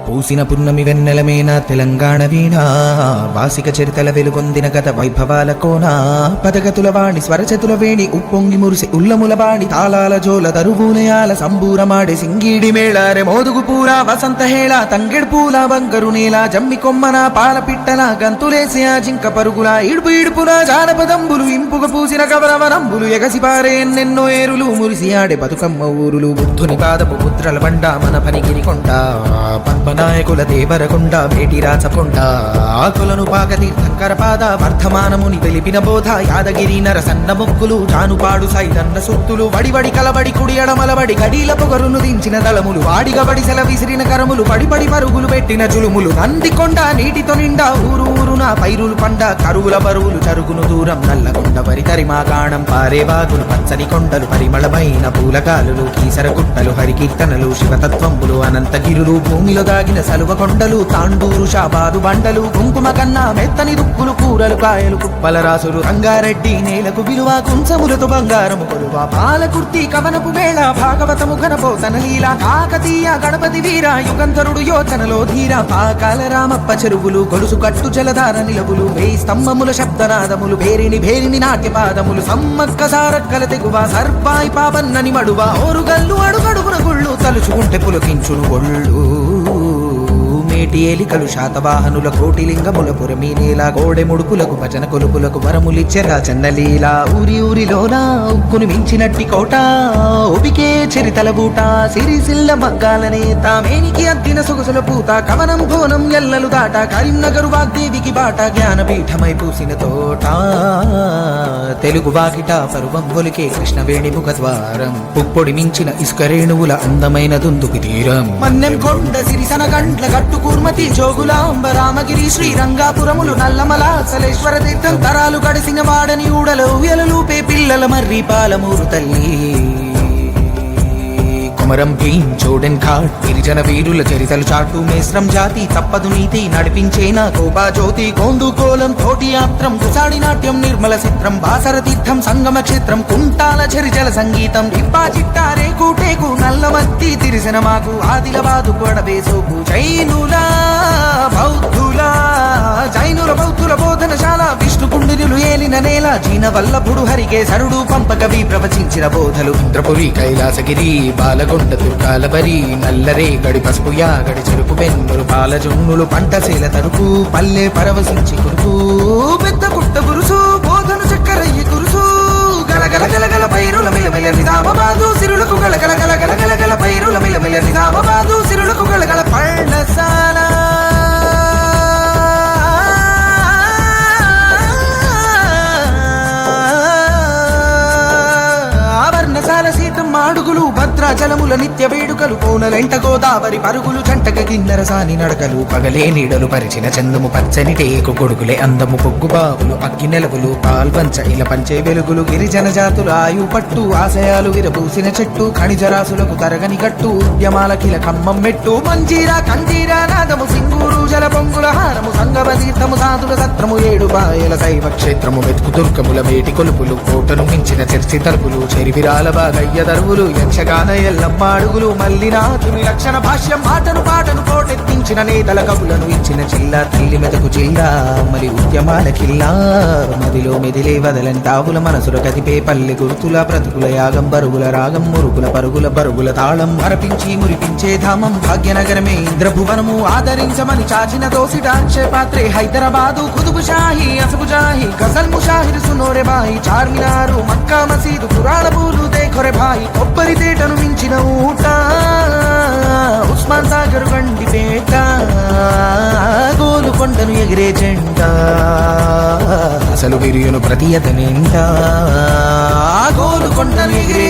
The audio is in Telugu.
పూసిన పున్నమి వెన్నెలమేన తెలంగాణ వీణ వాసిక చరితల వెలుగొందిన గత వైభవాల కోన పదగతుల వాణి స్వరచతుల వేణి ఉప్పొంగి మురిసి ఉల్లముల బాణి తాళాల జోల దరువునయాల సంబూరమాడి సింగీడి మేళారె మోదుగు పూల వసంత హేళ తంగెడు పూల బంకరు నేల జమ్మి కొమ్మన పాల పిట్టల గంతులేసి ఆ జింక పరుగుల ఇడుపు ఇడుపున జానపదంబులు ఇంపుగ పూసిన కవరవనంబులు ఎగసిపారే ఎన్నెన్నో ఏరులు మురిసి ఆడే బతుకమ్మ ఊరులు బుద్ధుని పాదపు ముద్రల బండ మన పనిగిరి కొండ పద్మనాయకుల దేవరకొండ వేటి రాచకొండ ఆకులను పాకతీర్థంకర పాద వర్ధమానముని తెలిపిన బోధ యాదగిరి నరసన్న మొక్కులు జానుపాడు సైదన్న సుత్తులు వడివడి కలబడి కుడి ఎడమలబడి గడీల పొగరును దించిన దళములు వాడిగబడి సెల విసిరిన కరములు పడిపడి పరుగులు పెట్టిన జులుములు నందికొండ నీటితో నిండా ఊరు ఊరున పైరులు పండ కరువుల బరువులు చరుగును దూరం నల్లగొండ వరి తరిమా కాణం పారే బాగులు పచ్చని కొండలు పరిమళమైన పూలగాలులు కీసర గుట్టలు హరికీర్తనలు శివతత్వంబులు అనంతగిరులు భూమిలో దాగిన సలువ కొండలు తాండూరు షాబాదు బండలు కుంకుమ కన్నా మెత్తని దుక్కులు కూరలు కాయలు కుప్పల రాసులు రంగారెడ్డి నేలకు విలువ కుంచములతో బంగారము కొలువ పాలకుర్తి కవనపు వేళ భాగవతము ఘనపోతన లీల కాకతీయ గణపతి వీర యుగంధరుడు యోచనలో ధీర పాకాల రామప్ప చెరువులు గొలుసు కట్టు జలధార నిలవులు వేయి స్తంభముల శబ్దనాదములు భేరిని భేరిని నాట్యపాదములు సమ్మక్క సారక్కల తెగువ సర్పాయి పాపన్నని మడువ ఓరుగల్లు అడుగడుగున గుళ్ళు తలుచుకుంటే పులకించును ఒళ్ళు మేటి ఏలికలు శాతవాహనుల కోటిలింగముల పురమీ నేల గోడె ముడుపులకు భజన కొలుపులకు వరములిచ్చెరా చన్నలీల ఊరి ఊరిలోన ఉక్కును మించినట్టి కోట ఉబికే చరితల బూట సిరిసిల్ల మగ్గాలనే తామేనికి అద్దిన సొగసుల పూత కవనం భోనం ఎల్లలు దాట కరీంనగరు వాగ్దేవికి బాట జ్ఞానపీఠమై పూసిన తోట తెలుగు వాకిట పరువం ఒలికే కృష్ణవేణి ముఖద్వారం పుప్పొడి మించిన ఇసుక రేణువుల అందమైన దుందుకి తీరం మన్నెం కొండ సిరిసన గంట్ల గట్టు కూర్మతి జోగులాంబ రామగిరి శ్రీరంగాపురములు నల్లమల సలేశ్వర తీర్థం తరాలు గడిసిన వాడని ఊడలు ఎలలూపే పిల్లల మర్రి పాలమూరు తల్లి కొమరం భీం చోడెన్ ఘాట్ గిరిజన వీరుల చరితలు చాటు మేస్రం జాతి తప్పదు నీతి నడిపించేనా కోపా జ్యోతి కోండు కోలం తోటి యాత్రం కుసాడి నాట్యం నిర్మల చిత్రం బాసర తీర్థం సంగమ క్షేత్రం కుంటాల చరిజల సంగీతం ఇప్పా చిట్టారే కూటేకు నల్లమత్తి తిరిసిన మాకు ఆదిలబాదు కొడబేసోకు జైనుల బౌద్ధుల బోధనశాల విష్ణుకుండినులు ఏలిన నేల జీన వల్లభుడు హరికేశరుడు పంపకవి ప్రవచించిన బోధలు ఇంద్రపురి కైలాసగిరి బాలకొండ దుర్గాలబరి నల్లరే గడి పసుపు యాగడి చెరుకు పెన్నులు పాలజొన్నులు పంటశీల తరుపు పల్లె పరవశించి కురుకు పెద్ద పుట్ట గురుసు బోధను చక్కరయ్యి కురుసు గలగల గలగల పైరుల మిలమిల నిజామాబాదు సిరులకు గలగల గలగల గలగల పైరుల మిలమిల నిజామాబాదు సిరులకు గలగల పర్ణశాల సీతం మాడుగులు భద్రాచలముల నిత్య వేడుకలు కోనలెంట గోదావరి పరుగులు జంటక కిన్నెర సాని నడకలు పగలే నీడలు పరిచిన చందము పచ్చని టేకు కొడుకులే అందము పొగ్గు బావులు అగ్గి నెలవులు పాల్పంచ ఇలా పంచే వెలుగులు గిరిజన జాతుల ఆయు పట్టు ఆశయాలు విరబూసిన చెట్టు ఖనిజరాసులకు తరగని గట్టు ఉద్యమాల కిల కమ్మం మెట్టు మంజీరా కంజీరా నాదము సింగూరు జల పొంగుల హారము సంగమ తీర్థము సాధుల సత్రము ఏడు పాయల శైవ క్షేత్రము వెతుకు దుర్గముల వేటి కొలుపులు కోటను మించిన చర్చి తలుపులు చెరివిరాల బాగయ్య దరువులు యక్షగాన ఎల్లమ్మ అడుగులు మల్లినాథుని లక్షణ భాష్యం మాటను పాటను కోటెత్తించిన నేతల కవులను ఇచ్చిన జిల్లా తల్లి మెదకు జిల్లా మరి ఉద్యమాల కిల్లా మదిలో మెదిలే వదలంతావుల మనసుల కదిపే పల్లె గుర్తుల బ్రతుకుల యాగం బరుగుల రాగం మురుగుల పరుగుల బరుగుల తాళం అరపించి మురిపించే ధామం భాగ్యనగరమే ఇంద్రభువనము ఆదరించమని చాచిన దోసిట అక్షయపాత్రే హైదరాబాదు కుతుబు షాహి అసబు జాహి గజల్ ముషాహిర్ సునోరే బాయి చార్మినారు మక్కా మసీదు పురాణ పూలు దేఖొరే భాయి కొబ్బరి తేటను మించిన ఊట ఉస్మాన్ సాగర్ గండిపేట గోలుకొండను ఎగిరే జెండా అసలు విరియును ప్రతి అతనింట గోలుకొండను ఎగిరే